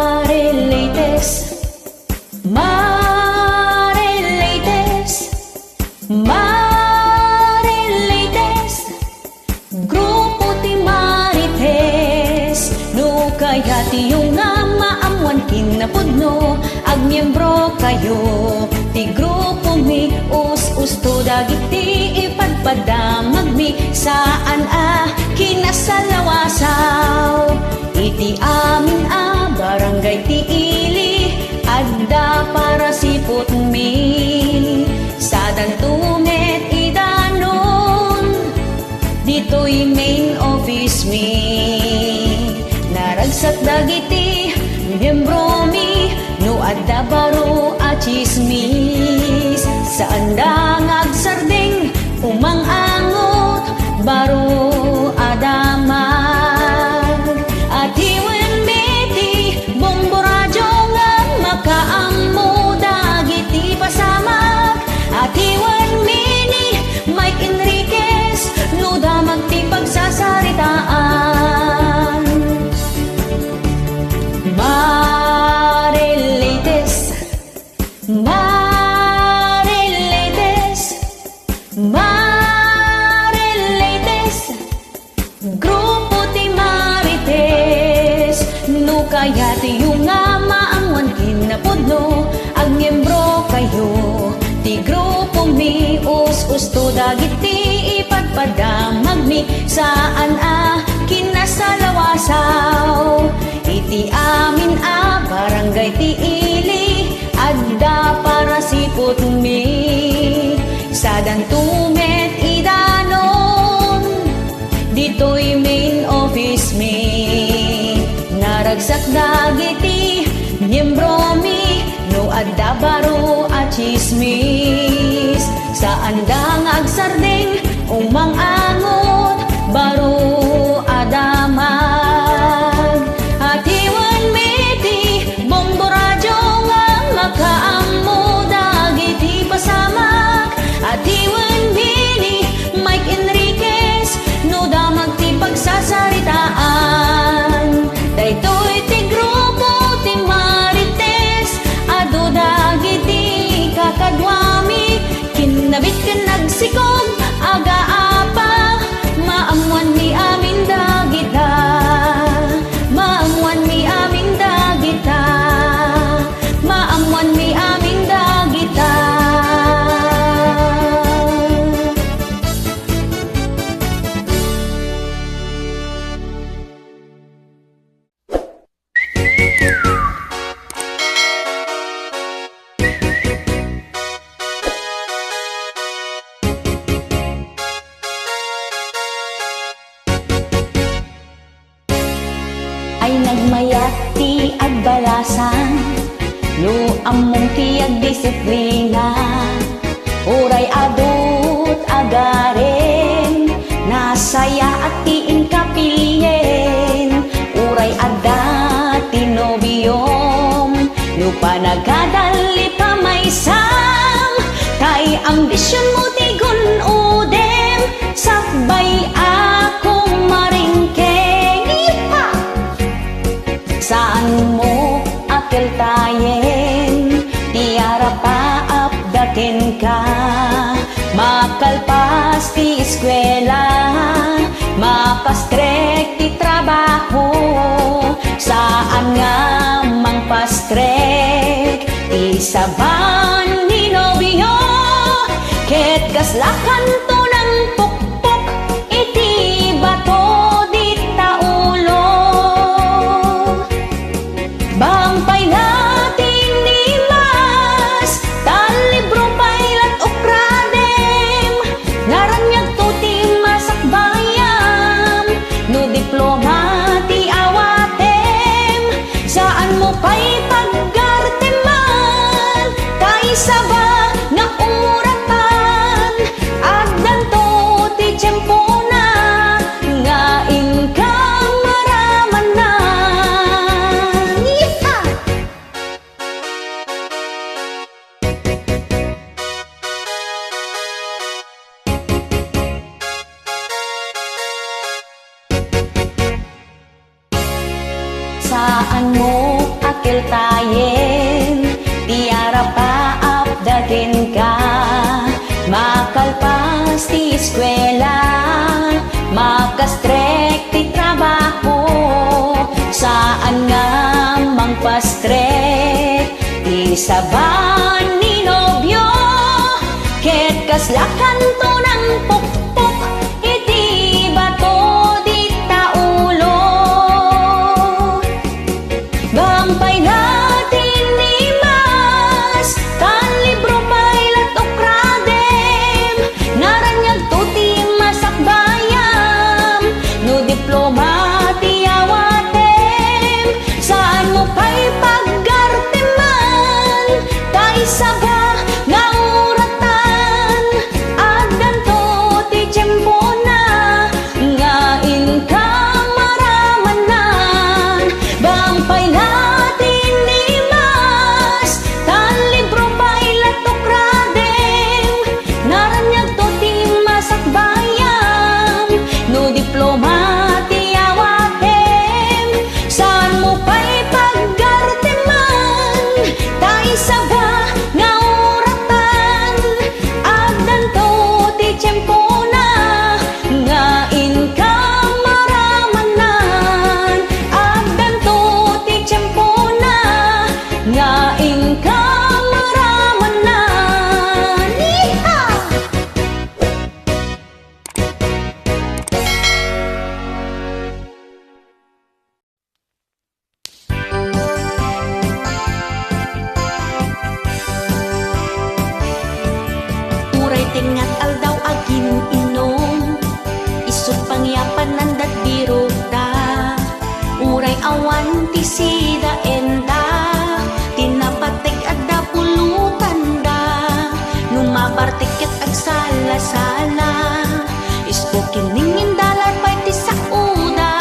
Marileites, Marileites, Marileites, grupo ti Marites, no kaya ti yung nga maamuan kinapudno, agmiyembro kayo, ti grupo mi, us-usto dagiti ipadpadamag mi, saan kinasalawasaw, iti amin barangay ti ili, adda para sipot mi, sadan tumet idanon, dito'y main office mi, naragsak dagiti miyembro mi, no adda baro a chismis, saan da ngagsardeng umang-angot, baro adamag, at iwan meti bomboradyo nga makaammo dagiti pasamag, at iwan mini Mike Enriquez no damag ti pagsasaritaan. Marileites, Marileites, Marileites, grupo ti Marites, no kaya ti yung nga maamuan kinapudno, agmiyembro kayo, ti grupo mi, us-usto dagiti ipadpadamag mi, saan kinasalawasaw, iti amin barangay ti ili, adda para sipot mi, sadan tumet idanon, dito'y main office mi, naragsak dagiti miyembro mi, no adda baro a chismis, saan da ngagsardeng umang-angot, baro adamag, at iwan meti bomboradyo nga makaammo dagiti pasamak, at iwan bini Mike Enriquez no damag ti pagsasaritaan, daytoy ti grupo ti Marites, adu dagiti kakadwami, kinabit ka nagsikog aga-apa, maamuan ni amin dagita, maamuan ni amin dagita, maamuan ni amin dagita. Ay nagmayat ti agbalasan, no among ti agdisiplina, uray adut agaren, nasaya at ti inkapilyen, uray adda ti nobiyom, no panagadali pa may sam, kay ambisyon mo ti gunudem, sakbay akong maringkeng, iha! Saan mo akiltayen, tiara pa apdaken ka, makalpas ti eskwela, mapastrek ti trabaho, saan nga mangpastrek, ti saban ni nobyo, ket gaslakan to ng pukpok, iti bato di taulo. Bangpay natin ni Mas, talibro pailat ukradem, naranyag to ti masakbayam, no diploma ti awatem, saan mo pa'y paggarteman, kay saba na umuratan, agdan to ti tiyempo na, nga ingkang maraman na. Saan mo akil tayen, tiara pa apdagen ka. Makalpas ti eskwela, makastrek ti trabaho. Saan nga mangpastrek, ti saban ni nobyo. Ket kaslakan to ng pukpok, iti bato di taulo. Gampay natin ni Mas, kan libro pailat okradem. Naranyag to ti masakbayam, no diploma ti awatem. Saan mo pa'y paggarteman, tay saba nga uratan. Agdan to ti tiyempo na, nga inka maramanan. Bampay natin ni Mas, tan libro pailat okradem. Naranyag to ti masakbayam, no diploma ti awatem. Saan mo pa'y paggarteman, tay saba nga uratan. Agdan to ti tiyempo na, nga inka maramanan. Agdan to ti tiyempo na, nga inka maramanan. Iha! Uray tingat aldaw agin inom, isut pangyapan nandat biro da. Uray awan ti sida enda, tinapatek adda pulutan da. Numabartiket ag sala-sala, isko kiningin dalat pa'y ti sauda.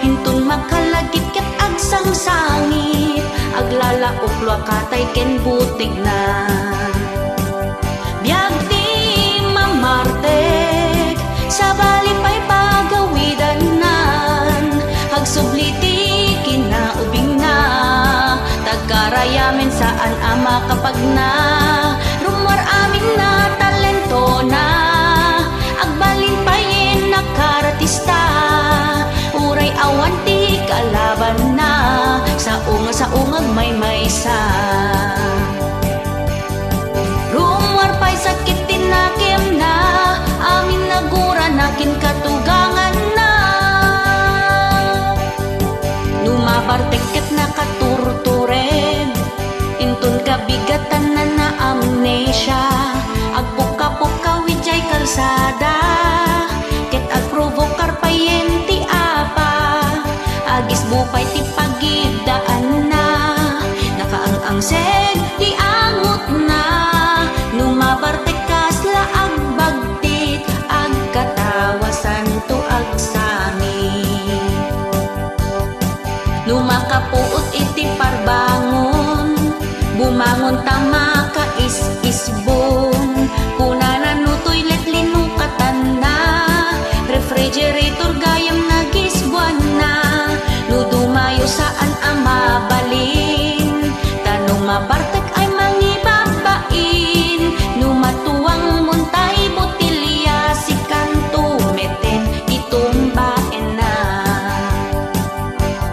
Hintun makalagit ket ag sangsangit, aglalaok luakatay ken butig na. Biag di mamartek, sa bali pa'y pagawidanan. Hagsubliti kinaubing na, tagkarayamin saan ama kapag na. Rumor amin na talento na, agbalin payin na karatista. Uray awan ti kalaban na, sa ungag may maysa. Rumor pa'y sakit tinakim na, amin nagura nakin katugangan na. Numabartiket na katurtured, intun kabigatan na na amnesia. Agpuka-puka wijay kalsada, ket agprovokar payen ti apa. Agis bupay ti pagidaan na, nakaang-angseg ti angot na. Numabartekas la agbagtit, agkatawasan to agsami. Numakapuot iti parbangon, bumangon tama ka is-isbon. Kuna na no toilet linukatan na, refrigerator gayam nagisbuan na. No dumayo saan ang mabalin, tanong mabartek ay mangibabain. Numatuang muntay botilya, si kanto meten itumbaen na.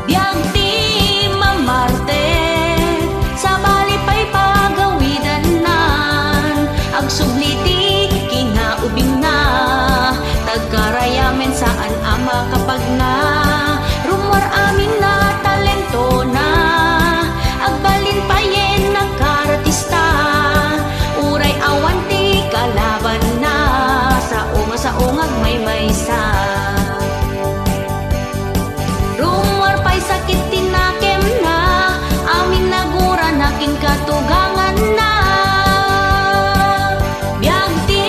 Biag di mamartek, sa bali pa'y pagawidanan. Agsubliti kinaubing na, tagkarayamen saan ama kapag na. Rumor amin na talento na, agbalin payen na karatista. Uray awan ti kalaban na, sa ungag may maysa. Rumor pa'y sakit tinakem na, amin nagura naking katugangan na. Biag di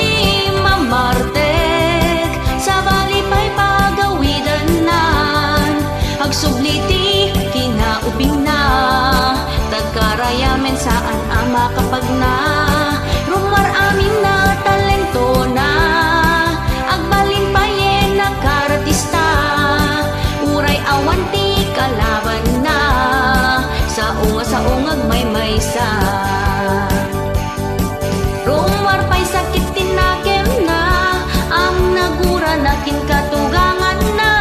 mamartek, sa bali pa'y pagawidanan. Agsubliti kinaubing na, tagkarayamen saan ama kapag na. Rumor amin na talento na, agbalin payen. วันที่กะลาวันนา saong agmay-maysa. Rumwar pa'y sakit tinakem na, ang nagura nakin katugangan na.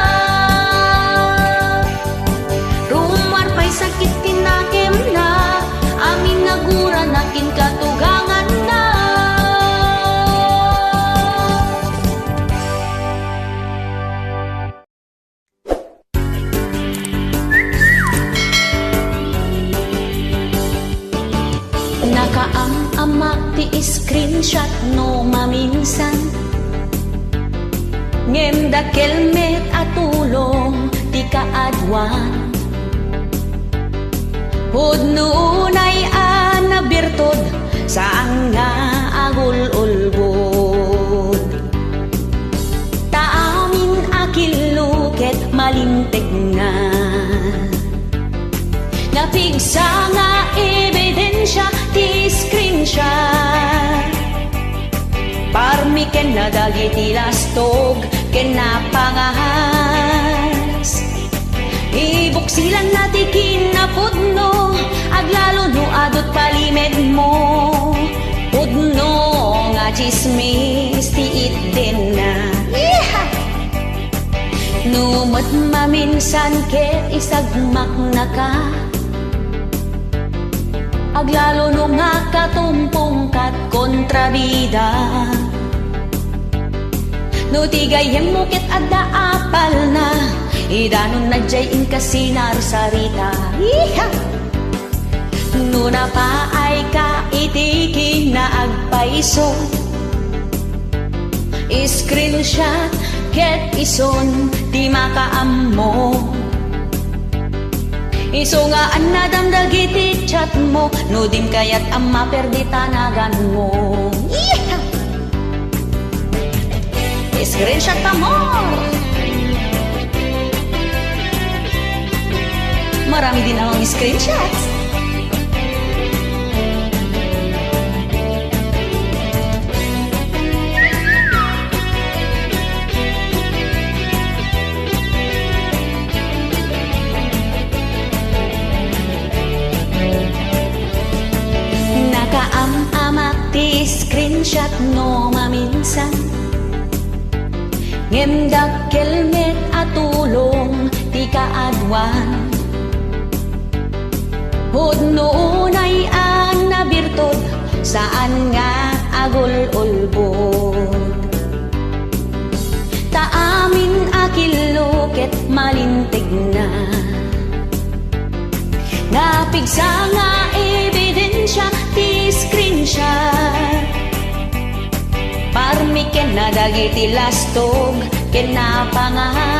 Rumwar pa'y sakit tinakem na, amin nagura nakin katugangan na. Nakaam-amak ti screenshot no maminsan, ngem da kelmet atulong ti kaadwan. Pudnunay nabirtod saan nga agul-ulbod. Taamin akiluket malintig na, napigsa nga ebidensya ti screenshot. Parmi ken na dagiti lastog ken napangahas. Ibuksilan na ti kinapudno, aglalo no adot palimed mo. Pudno nga chismis ti itten na. Numot maminsan ket isagmak na ka, aglalo no nga katumpong kat kontrabida. No tigayem mo ket adda apal na, idanon na jay inkasinar sarita. No napaay ka itiki na agpaiso, screenshot ket ison di makaammo. Iso nga anadam dagiti chat mo, no dim kayat ang maperdi tanagan mo. Screenshot ka mo. Marami din akong screenshots. Nakaam-amak ti screenshot no maminsan, ngem dakkelmet atulong ti kaadwan. Pudnunay nabirtod saan nga agul-ulbod. Taamin akiluket malintig na, napigsa nga ebidensya ti screenshot. Parmi ken na dagiti lastog ken napangahas.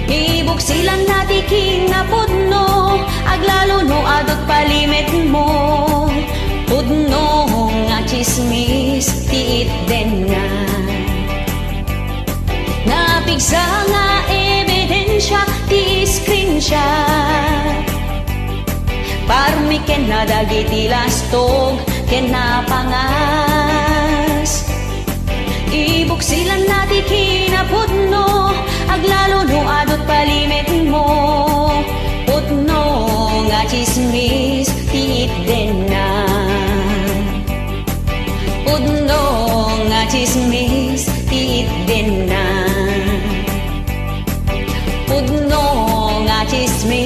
Ibuksilan na ti kinapudno, aglalo no adot palimet mo. Pudno nga chismis ti itten na, napigsa nga ebidensya ti screenshot. Parmi ken na dagiti lastog ken napangahas. Ibuksilan na ti kinapudno, aglalo no adot palimet mo. Pudno nga chismis ti itten na, pudno nga chismis ti itten na, pudno nga chismis